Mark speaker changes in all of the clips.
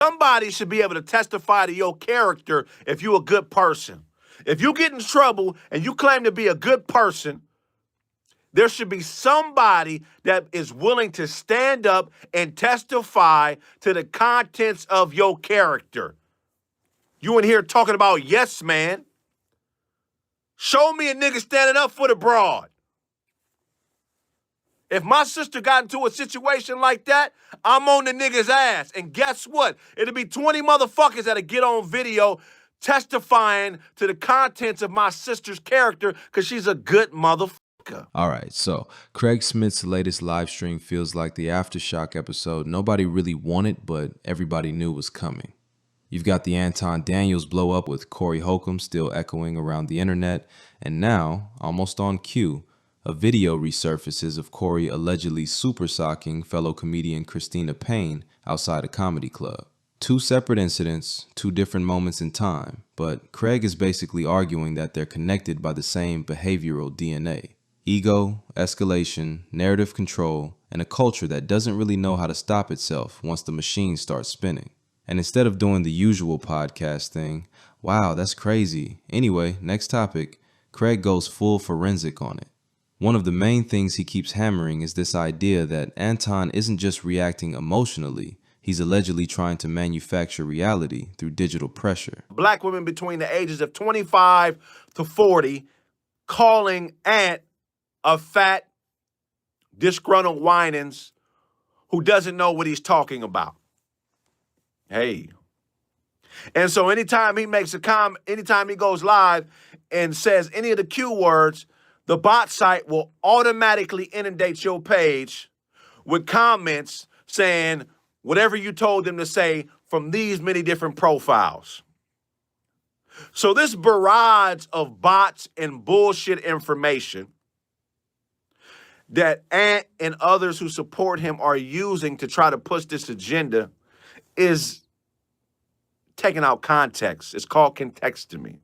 Speaker 1: Somebody should be able to testify to your character if you're a good person. If you get in trouble and you claim to be a good person, there should be somebody that is willing to stand up and testify to the contents of your character. You in here talking about yes, man. Show me a nigga standing up for the broad. If my sister got into a situation like that, I'm on the nigga's ass. And guess what? It'll be 20 motherfuckers that'll get on video testifying to the contents of my sister's character because she's a good motherfucker.
Speaker 2: All right, so Craig Smith's latest live stream feels like the Aftershock episode nobody really wanted, but everybody knew was coming. You've got the Anton Daniels blow up with Corey Holcomb still echoing around the internet, and now, almost on cue, a video resurfaces of Corey allegedly super socking fellow comedian Christina Payne outside a comedy club. Two separate incidents, two different moments in time, but Craig is basically arguing that they're connected by the same behavioral DNA. Ego, escalation, narrative control, and a culture that doesn't really know how to stop itself once the machine starts spinning. And instead of doing the usual podcast thing, wow, that's crazy. Anyway, next topic, Craig goes full forensic on it. One of the main things he keeps hammering is this idea that Anton isn't just reacting emotionally, he's allegedly trying to manufacture reality through digital pressure.
Speaker 1: Black women between the ages of 25 to 40 calling Ant a fat, disgruntled whinings who doesn't know what he's talking about. Hey. And so anytime he makes a comment, anytime he goes live and says any of the Q words, the bot site will automatically inundate your page with comments saying whatever you told them to say from these many different profiles. So this barrage of bots and bullshit information that Ant and others who support him are using to try to push this agenda is taken out context. It's called contextomy.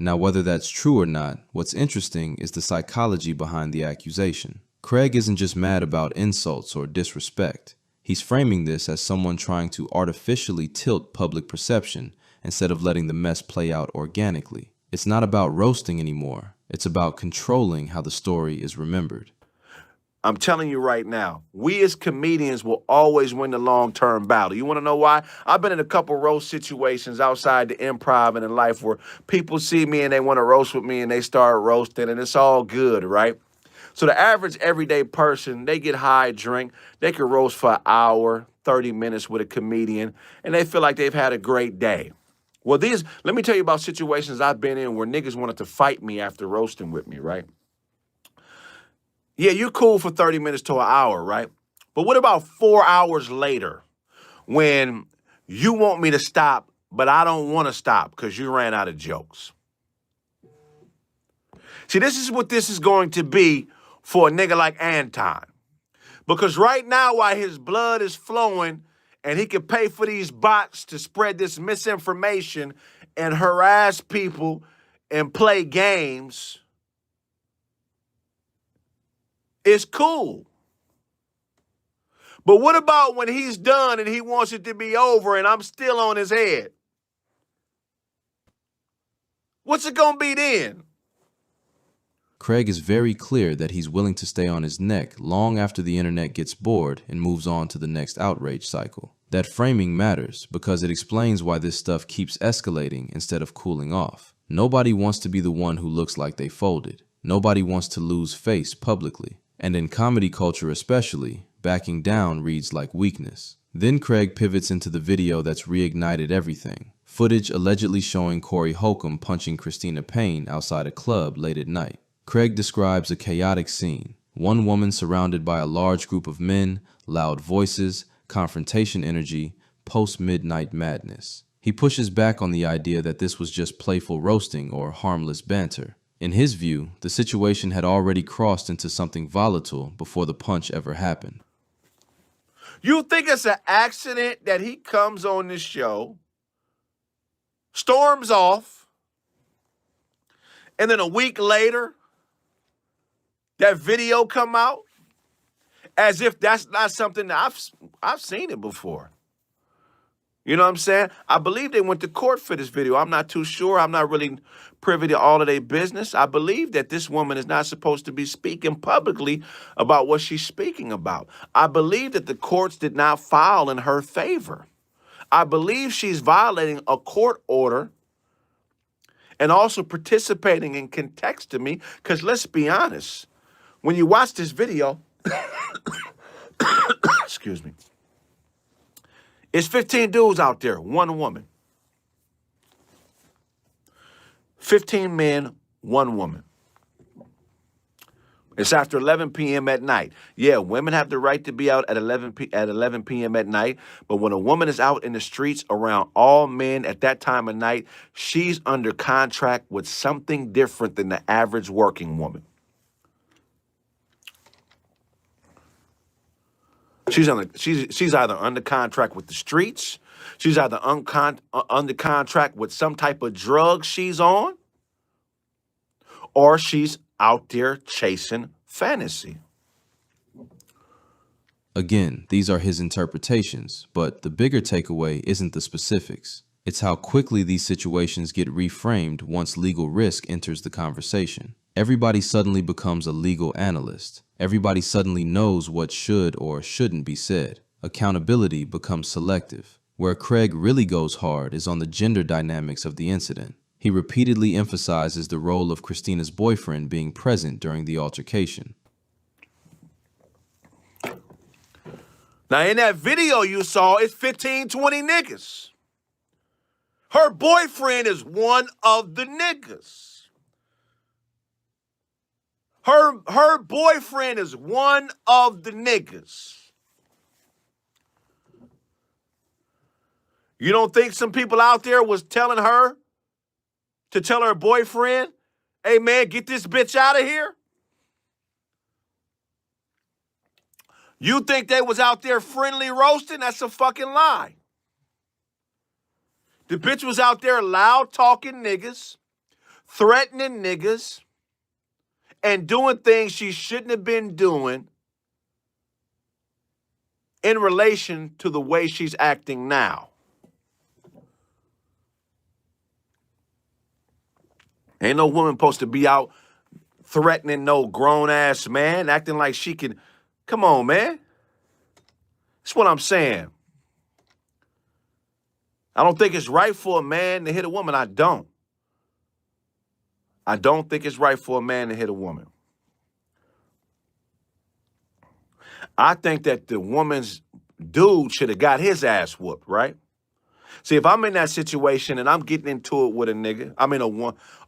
Speaker 2: Now, whether that's true or not, what's interesting is the psychology behind the accusation. Craig isn't just mad about insults or disrespect. He's framing this as someone trying to artificially tilt public perception instead of letting the mess play out organically. It's not about roasting anymore. It's about controlling how the story is remembered.
Speaker 1: I'm telling you right now, we as comedians will always win the long-term battle. You want to know why? I've been in a couple roast situations outside the improv and in life where people see me and they want to roast with me and they start roasting and it's all good, right? So the average everyday person, they get high drink, they can roast for an hour, 30 minutes with a comedian, and they feel like they've had a great day. Well, let me tell you about situations I've been in where niggas wanted to fight me after roasting with me, right? Yeah, you're cool for 30 minutes to an hour, right? But what about 4 hours later when you want me to stop, but I don't want to stop because you ran out of jokes? See, this is what this is going to be for a nigga like Anton. Because right now, while his blood is flowing and he can pay for these bots to spread this misinformation and harass people and play games, it's cool. But what about when he's done and he wants it to be over and I'm still on his head? What's it gonna be then?
Speaker 2: Craig is very clear that he's willing to stay on his neck long after the internet gets bored and moves on to the next outrage cycle. That framing matters because it explains why this stuff keeps escalating instead of cooling off. Nobody wants to be the one who looks like they folded. Nobody wants to lose face publicly. And in comedy culture especially, backing down reads like weakness. Then Craig pivots into the video that's reignited everything. Footage allegedly showing Corey Holcomb punching Christina Payne outside a club late at night. Craig describes a chaotic scene. One woman surrounded by a large group of men, loud voices, confrontation energy, post-midnight madness. He pushes back on the idea that this was just playful roasting or harmless banter. In his view, the situation had already crossed into something volatile before the punch ever happened.
Speaker 1: You think it's an accident that he comes on this show, storms off, and then a week later, that video come out? As if that's not something that I've seen it before. You know what I'm saying? I believe they went to court for this video. I'm not too sure. I'm not really privy to all of their business. I believe that this woman is not supposed to be speaking publicly about what she's speaking about. I believe that the courts did not file in her favor. I believe she's violating a court order and also participating in contextomy, because let's be honest, when you watch this video, excuse me, it's 15 dudes out there, one woman. 15 men, one woman. It's after 11 p.m. at night. Yeah, women have the right to be out at 11 p.m. at night, but when a woman is out in the streets around all men at that time of night, she's under contract with something different than the average working woman. She's either under contract with the streets, she's either under contract with some type of drug she's on, or she's out there chasing fantasy.
Speaker 2: Again, these are his interpretations, but the bigger takeaway isn't the specifics. It's how quickly these situations get reframed once legal risk enters the conversation. Everybody suddenly becomes a legal analyst. Everybody suddenly knows what should or shouldn't be said. Accountability becomes selective. Where Kraig really goes hard is on the gender dynamics of the incident. He repeatedly emphasizes the role of Christina's boyfriend being present during the altercation.
Speaker 1: Now, in that video you saw, it's 15, 20 niggas. Her boyfriend is one of the niggas. Her boyfriend is one of the niggas. You don't think some people out there was telling her to tell her boyfriend, hey, man, get this bitch out of here? You think they was out there friendly roasting? That's a fucking lie. The bitch was out there loud talking niggas, threatening niggas, and doing things she shouldn't have been doing in relation to the way she's acting now. Ain't no woman supposed to be out threatening no grown-ass man, acting like she can. Come on, man. That's what I'm saying. I don't think it's right for a man to hit a woman. I don't. I don't think it's right for a man to hit a woman. I think that the woman's dude should have got his ass whooped, right? See, if I'm in that situation and I'm getting into it with a nigga, I'm in a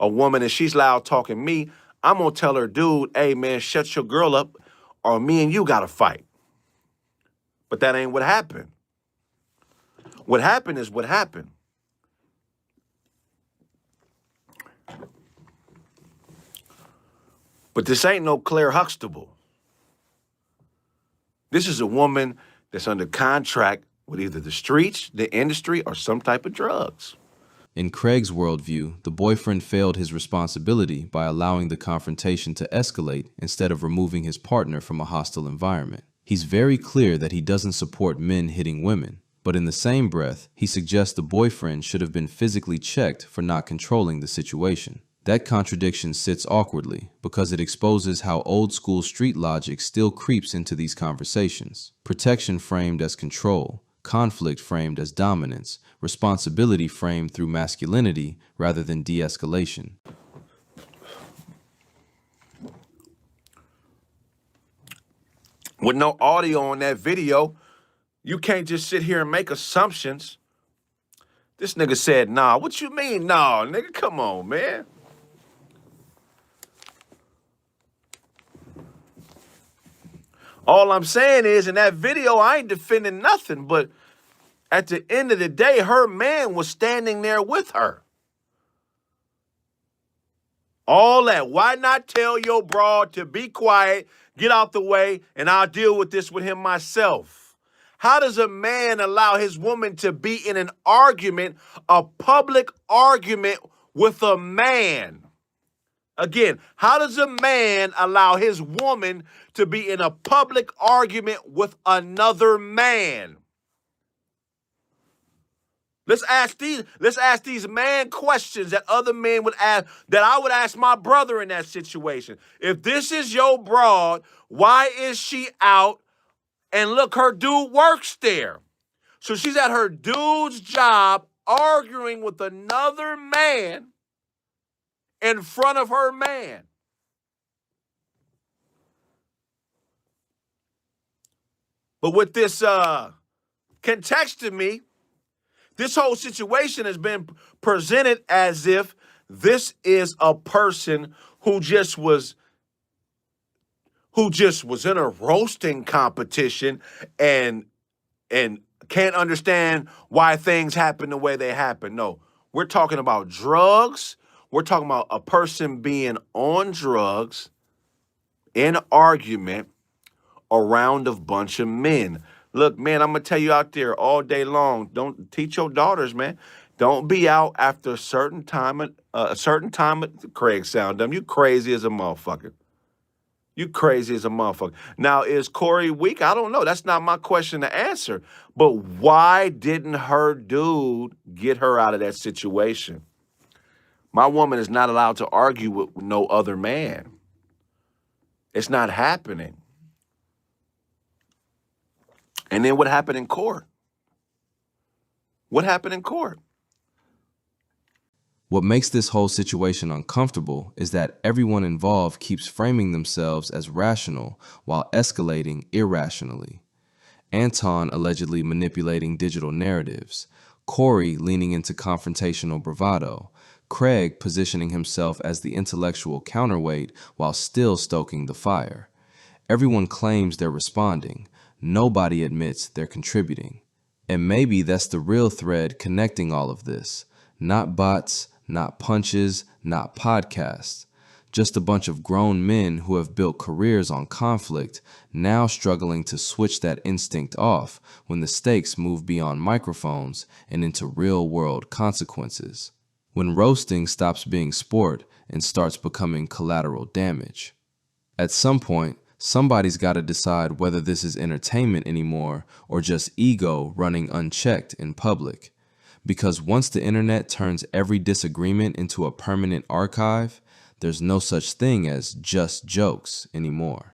Speaker 1: woman and she's loud talking me, I'm going to tell her, dude, hey, man, shut your girl up or me and you got to fight. But that ain't what happened. What happened is what happened. But this ain't no Claire Huxtable. This is a woman that's under contract with either the streets, the industry, or some type of drugs.
Speaker 2: In Kraig's worldview, the boyfriend failed his responsibility by allowing the confrontation to escalate instead of removing his partner from a hostile environment. He's very clear that he doesn't support men hitting women, but in the same breath, he suggests the boyfriend should have been physically checked for not controlling the situation. That contradiction sits awkwardly because it exposes how old-school street logic still creeps into these conversations. Protection framed as control, conflict framed as dominance, responsibility framed through masculinity rather than de-escalation.
Speaker 1: With no audio on that video, you can't just sit here and make assumptions. This nigga said, nah. What you mean, nah, nigga? Come on, man. All I'm saying is, in that video, I ain't defending nothing, but at the end of the day, her man was standing there with her. All that. Why not tell your broad to be quiet, get out the way, and I'll deal with this with him myself? How does a man allow his woman to be in an argument, a public argument with a man? Again, how does a man allow his woman to be in a public argument with another man? Let's ask these man questions that other men would ask, that I would ask my brother in that situation. If this is your broad, why is she out? And look, her dude works there. So she's at her dude's job arguing with another man in front of her man. But with this context to me, this whole situation has been presented as if this is a person who just was in a roasting competition and can't understand why things happen the way they happen. No, we're talking about drugs. We're talking about a person being on drugs in argument around a bunch of men. Look, man, I'm going to tell you out there all day long, don't teach your daughters, man. Don't be out after a certain time, Kraig sound dumb. You crazy as a motherfucker. You crazy as a motherfucker. Now, is Corey weak? I don't know. That's not my question to answer. But why didn't her dude get her out of that situation? My woman is not allowed to argue with no other man. It's not happening. And then what happened in court? What happened in court?
Speaker 2: What makes this whole situation uncomfortable is that everyone involved keeps framing themselves as rational while escalating irrationally. Anton allegedly manipulating digital narratives, Corey leaning into confrontational bravado, Kraig positioning himself as the intellectual counterweight while still stoking the fire. Everyone claims they're responding. Nobody admits they're contributing. And maybe that's the real thread connecting all of this. Not bots, not punches, not podcasts. Just a bunch of grown men who have built careers on conflict, now struggling to switch that instinct off when the stakes move beyond microphones and into real-world consequences. When roasting stops being sport and starts becoming collateral damage. At some point, somebody's got to decide whether this is entertainment anymore or just ego running unchecked in public. Because once the internet turns every disagreement into a permanent archive, there's no such thing as just jokes anymore.